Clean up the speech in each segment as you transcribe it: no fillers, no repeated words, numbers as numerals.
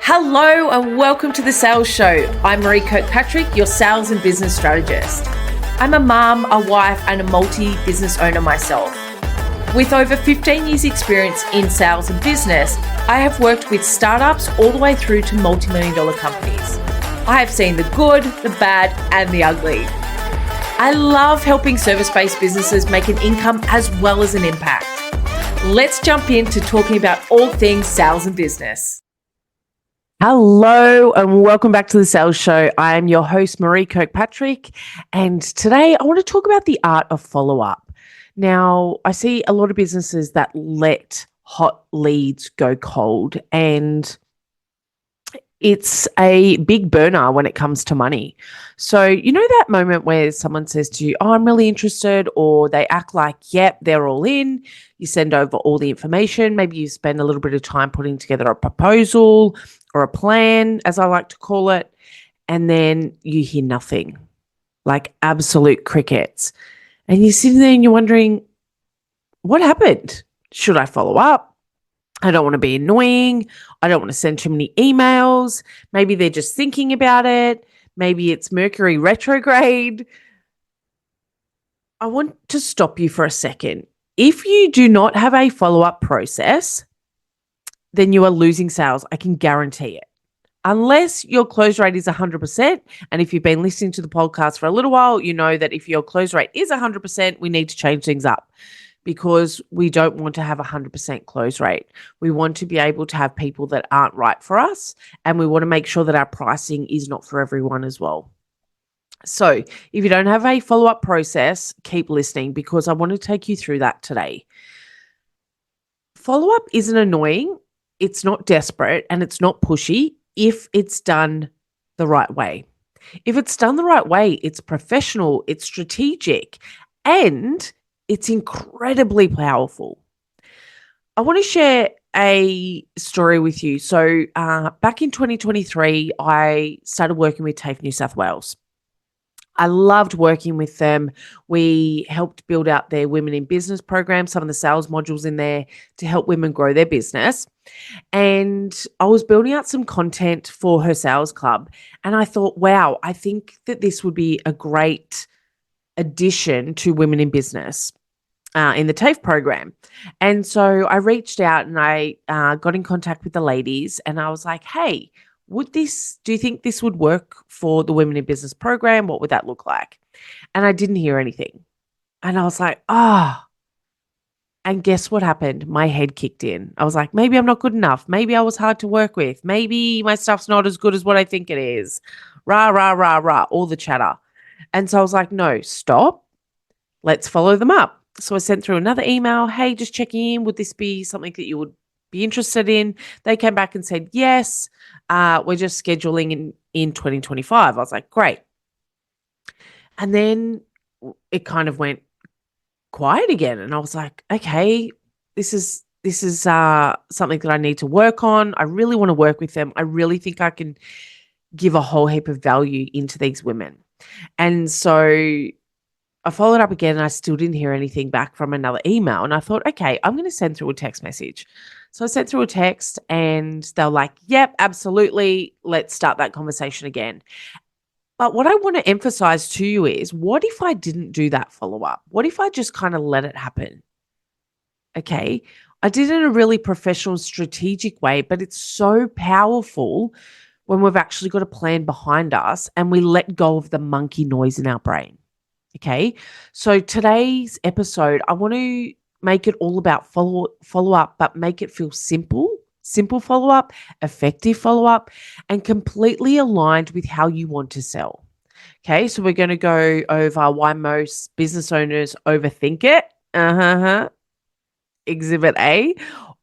Hello and welcome to the Sales Show. I'm Maree Kirkpatrick, your sales and business strategist. I'm a mum, a wife, and a multi-business owner myself. With over 15 years experience in sales and business, I have worked with startups all the way through to multi-million dollar companies. I have seen the good, the bad, and the ugly. I love helping service-based businesses make an income as well as an impact. Let's jump into talking about all things sales and business. Hello and welcome back to the Sales Show. I am your host, Maree Kirkpatrick, and today I want to talk about the art of follow-up. Now, I see a lot of businesses that let hot leads go cold, and it's a big burner when it comes to money. So, you know that moment where someone says to you, I'm really interested, or they act like, yep, they're all in. You send over all the information. Maybe you spend a little bit of time putting together a proposal or a plan, as I like to call it, and then you hear nothing, like absolute crickets. And you're sitting there and you're wondering, what happened? Should I follow up? I don't want to be annoying. I don't want to send too many emails. Maybe they're just thinking about it. Maybe it's Mercury retrograde. I want to stop you for a second. If you do not have a follow-up process, then you are losing sales. I can guarantee it. Unless your close rate is 100%. And if you've been listening to the podcast for a little while, you know that if your close rate is 100%, we need to change things up, because we don't want to have 100% close rate. We want to be able to have people that aren't right for us, and we want to make sure that our pricing is not for everyone as well. So if you don't have a follow-up process, keep listening, because I want to take you through that today. Follow-up isn't annoying, it's not desperate, and it's not pushy if it's done the right way. If it's done the right way, it's professional, it's strategic, and it's incredibly powerful. I want to share a story with you. So back in 2023, I started working with TAFE New South Wales. I loved working with them. We helped build out their Women in Business program, some of the sales modules in there to help women grow their business. And I was building out some content for her sales club. And I thought, wow, I think that this would be a great addition to Women in Business in the TAFE program. And so I reached out and I got in contact with the ladies, and I was like, hey, do you think this would work for the Women in Business program? What would that look like? And I didn't hear anything. And I was like, and guess what happened? My head kicked in. I was like, maybe I'm not good enough. Maybe I was hard to work with. Maybe my stuff's not as good as what I think it is. Rah, rah, rah, rah, all the chatter. And so I was like, no, stop. Let's follow them up. So I sent through another email. Hey, just checking in. Would this be something that you would be interested in? They came back and said, yes, we're just scheduling in 2025. I was like, great. And then it kind of went quiet again. And I was like, okay, this is something that I need to work on. I really want to work with them. I really think I can give a whole heap of value into these women. And so I followed up again and I still didn't hear anything back from another email. And I thought, okay, I'm going to send through a text message. So I sent through a text and they're like, yep, absolutely. Let's start that conversation again. But what I want to emphasize to you is, what if I didn't do that follow-up? What if I just kind of let it happen? Okay, I did it in a really professional, strategic way, but it's so powerful when we've actually got a plan behind us and we let go of the monkey noise in our brain. Okay, so today's episode, I want to make it all about follow-up, but make it feel simple follow-up, effective follow-up, and completely aligned with how you want to sell. Okay, so we're going to go over why most business owners overthink it. Exhibit A,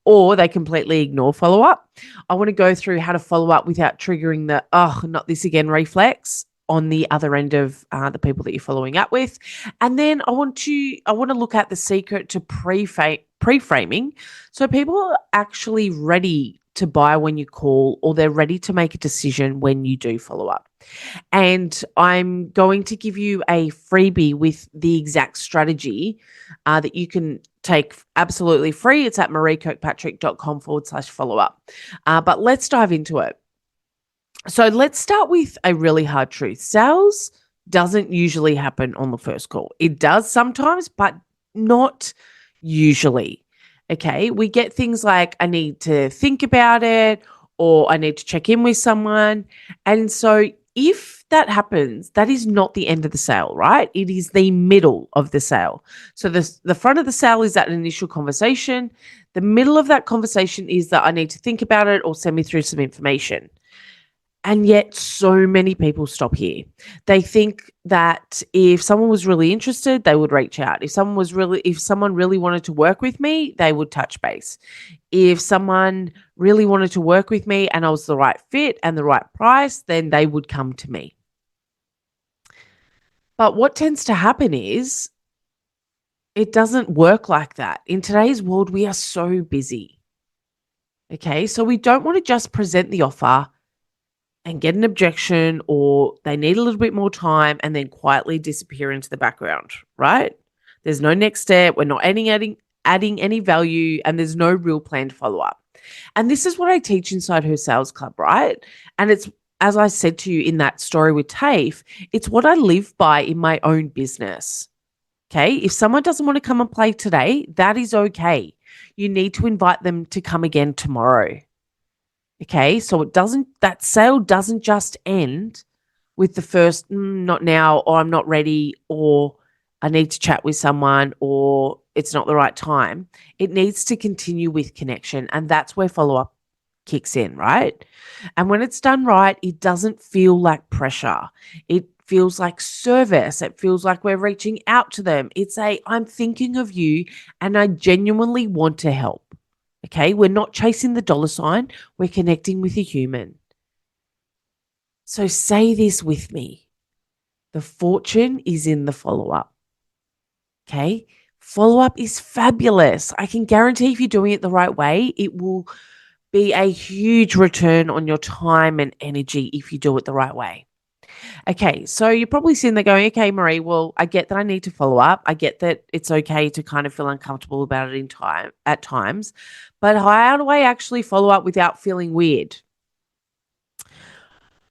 or they completely ignore follow-up. I want to go through how to follow up without triggering the, not this again reflex on the other end of the people that you're following up with. And then I want to look at the secret to pre-framing. So people are actually ready to buy when you call, or they're ready to make a decision when you do follow up. And I'm going to give you a freebie with the exact strategy that you can take absolutely free. It's at mareekirkpatrick.com/follow-up. But let's dive into it. So let's start with a really hard truth. Sales doesn't usually happen on the first call. It does sometimes, but not usually. Okay. We get things like, I need to think about it, or I need to check in with someone. And so if that happens, that is not the end of the sale, right? It is the middle of the sale. So the front of the sale is that initial conversation. The middle of that conversation is that I need to think about it or send me through some information. And yet so many people stop here. They think that if someone was really interested, they would reach out. If someone really wanted to work with me, they would touch base. If someone really wanted to work with me and I was the right fit and the right price, then they would come to me. But what tends to happen is it doesn't work like that. In today's world, we are so busy. Okay, so we don't want to just present the offer and get an objection, or they need a little bit more time and then quietly disappear into the background, right? There's no next step. We're not adding any value, and there's no real plan to follow up. And this is what I teach inside her sales club, right? And it's, as I said to you in that story with TAFE, it's what I live by in my own business. Okay. If someone doesn't want to come and play today, that is okay. You need to invite them to come again tomorrow. Okay, so that sale doesn't just end with the first, not now, or I'm not ready, or I need to chat with someone, or it's not the right time. It needs to continue with connection, and that's where follow-up kicks in, right? And when it's done right, it doesn't feel like pressure. It feels like service. It feels like we're reaching out to them. It's I'm thinking of you, and I genuinely want to help. Okay, we're not chasing the dollar sign. We're connecting with a human. So say this with me. The fortune is in the follow-up. Okay, follow-up is fabulous. I can guarantee if you're doing it the right way, it will be a huge return on your time and energy if you do it the right way. Okay, so you're probably sitting there going, okay, Maree, well, I get that I need to follow up. I get that it's okay to kind of feel uncomfortable about it at times, but how do I actually follow up without feeling weird?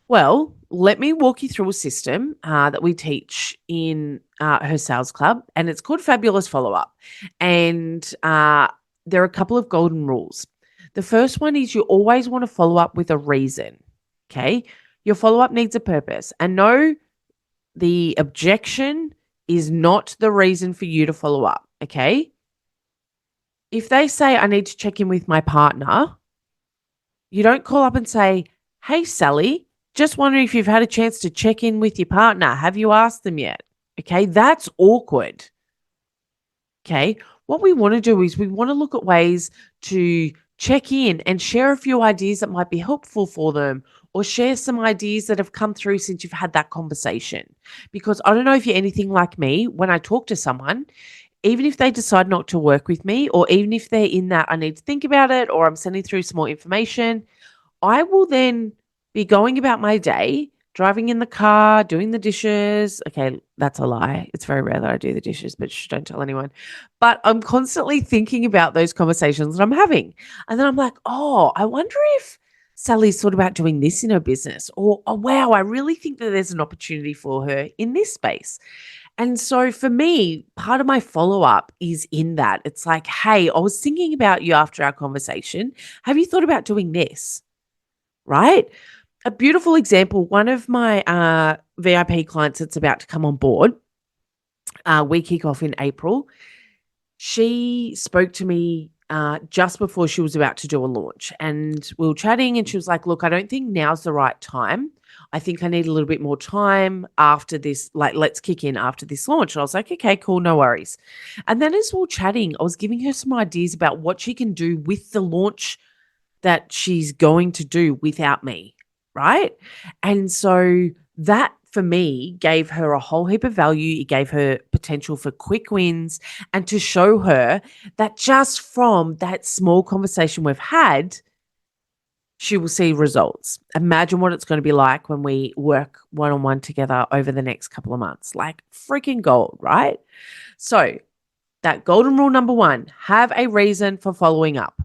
Well, let me walk you through a system that we teach in her sales club, and it's called Fabulous Follow-Up. And there are a couple of golden rules. The first one is you always want to follow up with a reason, okay? Your follow-up needs a purpose. And no, the objection is not the reason for you to follow up, okay? If they say, I need to check in with my partner, you don't call up and say, hey, Sally, just wondering if you've had a chance to check in with your partner. Have you asked them yet? Okay, that's awkward. Okay, what we want to do is we want to look at ways to check in and share a few ideas that might be helpful for them, or share some ideas that have come through since you've had that conversation. Because I don't know if you're anything like me, when I talk to someone, even if they decide not to work with me, or even if they're in that I need to think about it, or I'm sending through some more information, I will then be going about my day, driving in the car, doing the dishes. Okay, that's a lie. It's very rare that I do the dishes, but don't tell anyone. But I'm constantly thinking about those conversations that I'm having. And then I'm like, oh, I wonder if Sally's thought about doing this in her business, or, oh, wow, I really think that there's an opportunity for her in this space. And so for me, part of my follow-up is in that. It's like, hey, I was thinking about you after our conversation. Have you thought about doing this? Right? A beautiful example, one of my VIP clients that's about to come on board, we kick off in April. She spoke to me just before she was about to do a launch, and we were chatting, and she was like, look, I don't think now's the right time. I think I need a little bit more time after this, like, let's kick in after this launch. And I was like, okay, cool, no worries. And then as we were chatting, I was giving her some ideas about what she can do with the launch that she's going to do without me, right? And so that for me gave her a whole heap of value. It gave her potential for quick wins, and to show her that just from that small conversation we've had, she will see results. Imagine what it's going to be like when we work one-on-one together over the next couple of months. Like freaking gold, right? So that golden rule number 1, have a reason for following up.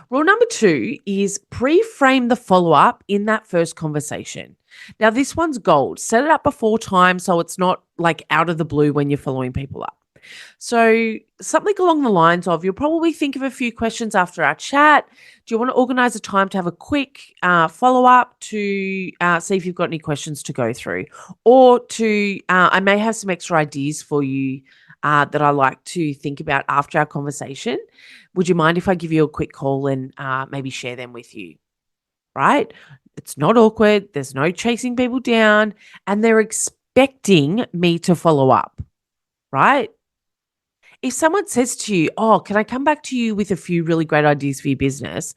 Rule number 2 is pre-frame the follow-up in that first conversation. Now, this one's gold. Set it up before time so it's not like out of the blue when you're following people up. So something along the lines of, you'll probably think of a few questions after our chat. Do you want to organize a time to have a quick follow-up to see if you've got any questions to go through? Or I may have some extra ideas for you that I like to think about after our conversation. Would you mind if I give you a quick call and maybe share them with you? Right? It's not awkward. There's no chasing people down, and they're expecting me to follow up, right? If someone says to you, "Oh, can I come back to you with a few really great ideas for your business?"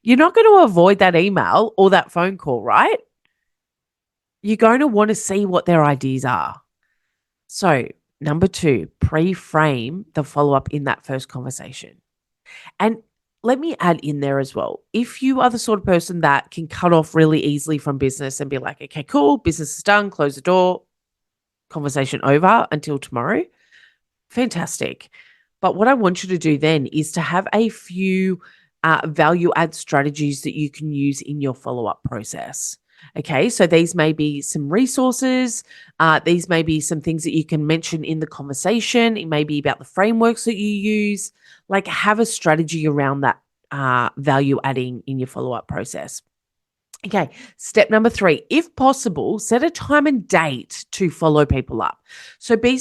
You're not going to avoid that email or that phone call, right? You're going to want to see what their ideas are. So, number 2, pre-frame the follow-up in that first conversation. And let me add in there as well, if you are the sort of person that can cut off really easily from business and be like, okay, cool, business is done, close the door, conversation over until tomorrow, fantastic. But what I want you to do then is to have a few value add strategies that you can use in your follow-up process. Okay, so these may be some resources. These may be some things that you can mention in the conversation. It may be about the frameworks that you use. Like, have a strategy around that value adding in your follow-up process. Okay, step number 3, if possible, set a time and date to follow people up. So be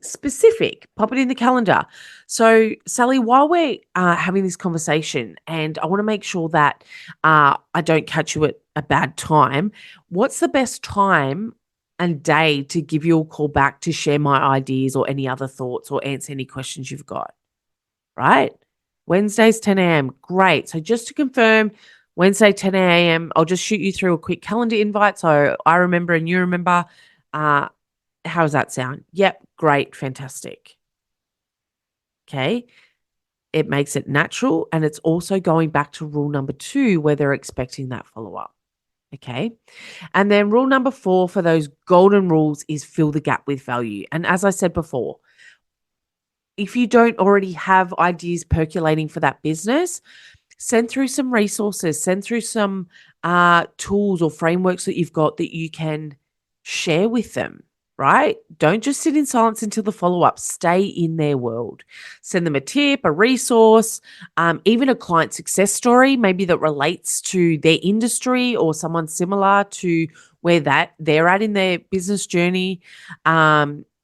specific, pop it in the calendar. So, Sally, while we're having this conversation, and I want to make sure that I don't catch you at a bad time, what's the best time and day to give you a call back to share my ideas or any other thoughts or answer any questions you've got? Right? Wednesdays, 10 a.m. Great. So, just to confirm, Wednesday, 10 a.m., I'll just shoot you through a quick calendar invite so I remember and you remember. How does that sound? Yep, great, fantastic. Okay, it makes it natural, and it's also going back to rule number 2 where they're expecting that follow-up. Okay, and then rule number 4 for those golden rules is fill the gap with value. And as I said before, if you don't already have ideas percolating for that business, send through some resources, send through some tools or frameworks that you've got that you can share with them, right? Don't just sit in silence until the follow-up. Stay in their world. Send them a tip, a resource, even a client success story, maybe that relates to their industry or someone similar to where they're at in their business journey.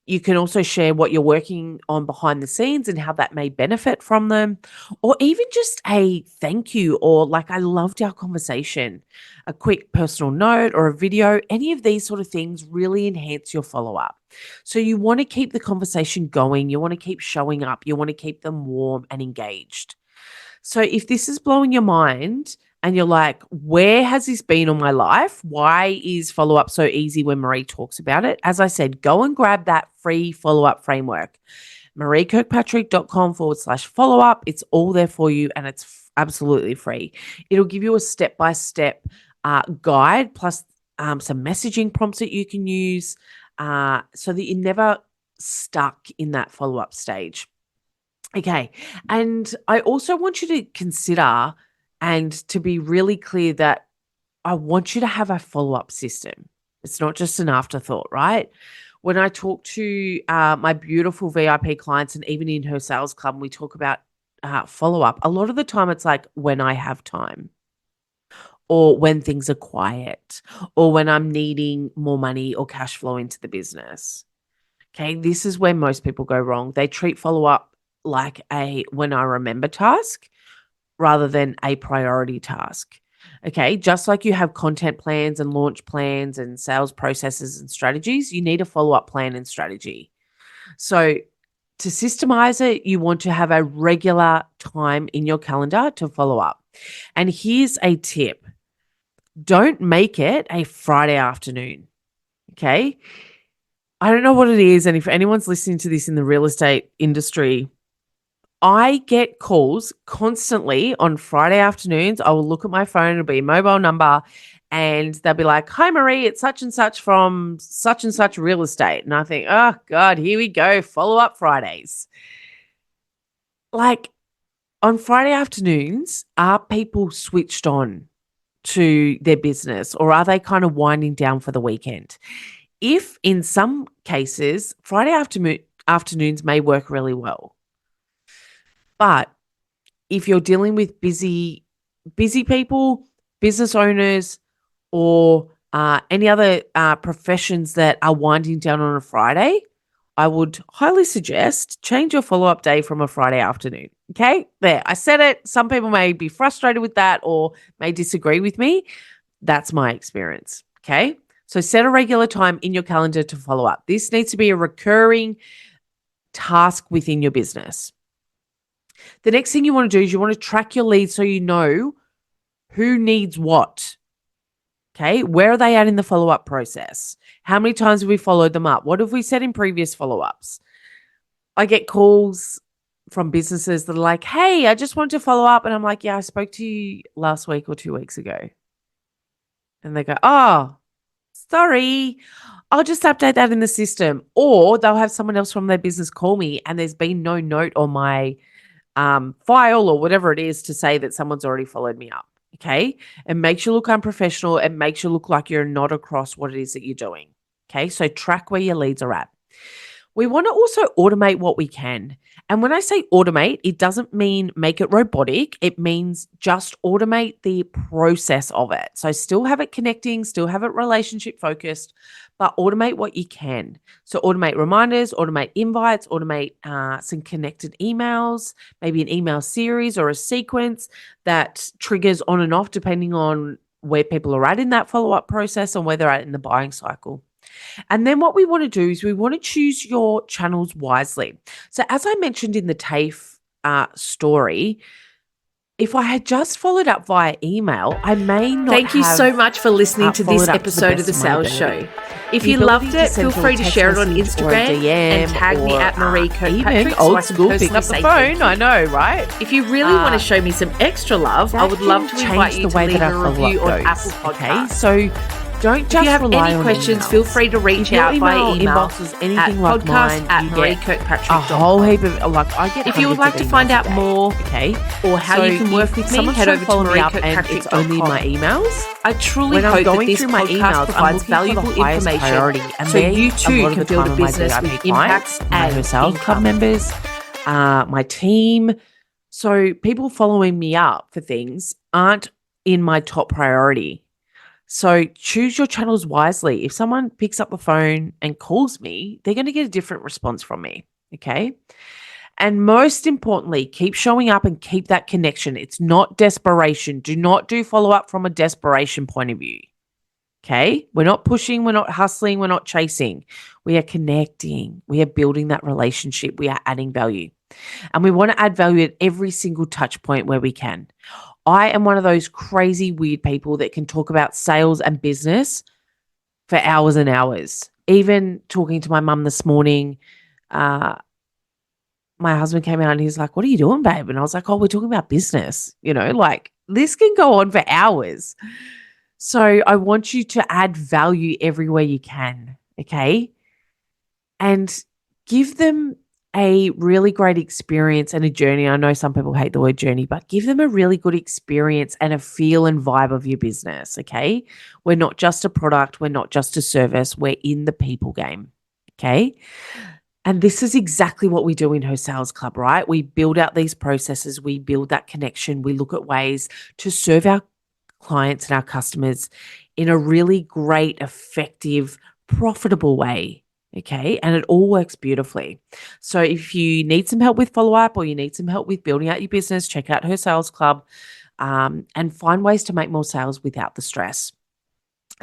You can also share what you're working on behind the scenes and how that may benefit from them, or even just a thank you or like, I loved our conversation, a quick personal note or a video. Any of these sort of things really enhance your follow-up. So you want to keep the conversation going. You want to keep showing up. You want to keep them warm and engaged. So if this is blowing your mind and you're like, where has this been all my life? Why is follow-up so easy when Maree talks about it? As I said, go and grab that free follow-up framework. mareekirkpatrick.com/follow-up. It's all there for you, and it's absolutely free. It'll give you a step-by-step guide plus some messaging prompts that you can use so that you're never stuck in that follow-up stage. Okay. And I also want you to consider and to be really clear that I want you to have a follow-up system. It's not just an afterthought, right? When I talk to my beautiful VIP clients and even in her sales club, we talk about follow-up. A lot of the time it's like when I have time or when things are quiet or when I'm needing more money or cash flow into the business. Okay. This is where most people go wrong. They treat follow-up like a when I remember task rather than a priority task. Okay. Just like you have content plans and launch plans and sales processes and strategies, you need a follow-up plan and strategy. So to systemize it, you want to have a regular time in your calendar to follow up. And here's a tip. Don't make it a Friday afternoon. Okay. I don't know what it is. And if anyone's listening to this in the real estate industry, I get calls constantly on Friday afternoons. I will look at my phone, it'll be a mobile number, and they'll be like, "Hi, Maree, it's such and such from such and such real estate." And I think, oh, God, here we go. Follow-up Fridays. Like on Friday afternoons, are people switched on to their business, or are they kind of winding down for the weekend? If in some cases, Friday afternoons may work really well. But if you're dealing with busy people, business owners, or any other professions that are winding down on a Friday, I would highly suggest change your follow-up day from a Friday afternoon. Okay, there, I said it. Some people may be frustrated with that or may disagree with me. That's my experience. Okay, so set a regular time in your calendar to follow up. This needs to be a recurring task within your business. The next thing you want to do is you want to track your leads so you know who needs what. Okay, where are they at in the follow-up process? How many times have we followed them up? What have we said in previous follow-ups? I get calls from businesses that are like, "Hey, I just wanted to follow up." And I'm like, "Yeah, I spoke to you last week or 2 weeks ago." And they go, "Oh, sorry, I'll just update that in the system." Or they'll have someone else from their business call me and there's been no note on my file or whatever it is to say that someone's already followed me up. Okay. It makes you look unprofessional. It makes you look like you're not across what it is that you're doing. Okay. So track where your leads are at. We want to also automate what we can. And when I say automate, it doesn't mean make it robotic. It means just automate the process of it. So still have it connecting, still have it relationship focused, but automate what you can. So automate reminders, automate invites, automate some connected emails, maybe an email series or a sequence that triggers on and off depending on where people are at in that follow-up process and where they're at in the buying cycle. And then what we want to do is we want to choose your channels wisely. So as I mentioned in the TAFE story, if I had just followed up via email, I may not Thank you so much for listening to this episode of The Sales Show. If you loved it, feel free to share it on Instagram and tag me at Maree Kirkpatrick. Even old school, pick up the phone. I know, right? If you really want to show me some extra love, I would love to invite you to leave a review on Apple Podcasts. Okay, so don't just if you have rely any on questions, emails. feel free to reach out via email inbox is anything like mine. at You get mareekirkpatrick.com. a whole heap of I get. If you would like to find out more, or how you can work with me, head over to mareekirkpatrick.com. It's only my emails. I truly When I'm hope that going this through my podcast emails, provides valuable information, and so you a too lot of can the build time a on my business VIP with impact clients, my and sales club income. members, my team. So people following me up for things aren't in my top priority. So choose your channels wisely. If someone picks up the phone and calls me, they're going to get a different response from me. Okay. And most importantly, keep showing up and keep that connection. It's not desperation. Do not do follow up from a desperation point of view. Okay. We're not pushing. We're not hustling. We're not chasing. We are connecting. We are building that relationship. We are adding value. And we want to add value at every single touch point where we can. I am one of those crazy, weird people that can talk about sales and business for hours and hours. Even talking to my mum this morning, my husband came out and he's like, "What are you doing, babe?" And I was like, "Oh, we're talking about business." Like this can go on for hours. So I want you to add value everywhere you can, okay? And give them a really great experience and a journey. I know some people hate the word journey, but give them a really good experience and a feel and vibe of your business, okay? We're not just a product. We're not just a service. We're in the people game, okay? And this is exactly what we do in Her Sales Club, right? We build out these processes. We build that connection. We look at ways to serve our clients and our customers in a really great, effective, profitable way. Okay. And it all works beautifully. So if you need some help with follow-up or you need some help with building out your business, check out Her Sales Club and find ways to make more sales without the stress.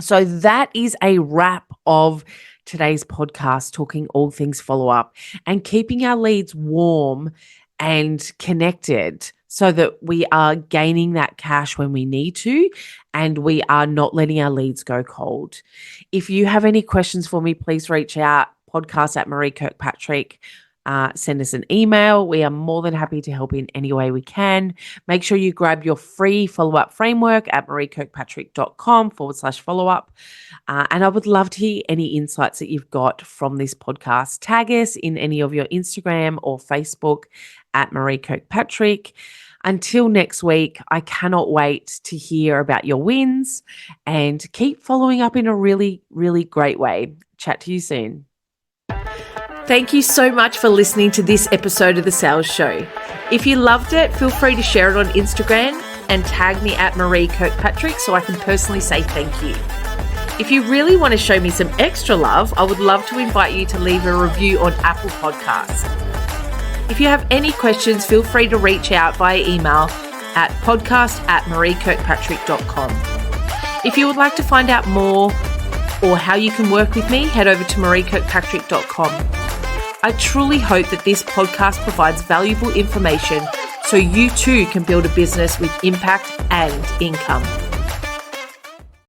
So that is a wrap of today's podcast, talking all things follow-up and keeping our leads warm and connected so that we are gaining that cash when we need to and we are not letting our leads go cold. If you have any questions for me, please reach out, podcast at Maree Kirkpatrick. send us an email. We are more than happy to help in any way we can. Make sure you grab your free follow-up framework at mareekirkpatrick.com/follow-up. And I would love to hear any insights that you've got from this podcast. Tag us in any of your Instagram or Facebook at Maree Kirkpatrick. Until next week, I cannot wait to hear about your wins and keep following up in a really, really great way. Chat to you soon. Thank you so much for listening to this episode of The Sales Show. If you loved it, feel free to share it on Instagram and tag me at Maree Kirkpatrick so I can personally say thank you. If you really want to show me some extra love, I would love to invite you to leave a review on Apple Podcasts. If you have any questions, feel free to reach out via email at podcast@mareekirkpatrick.com. If you would like to find out more or how you can work with me, head over to mareekirkpatrick.com. I truly hope that this podcast provides valuable information so you too can build a business with impact and income.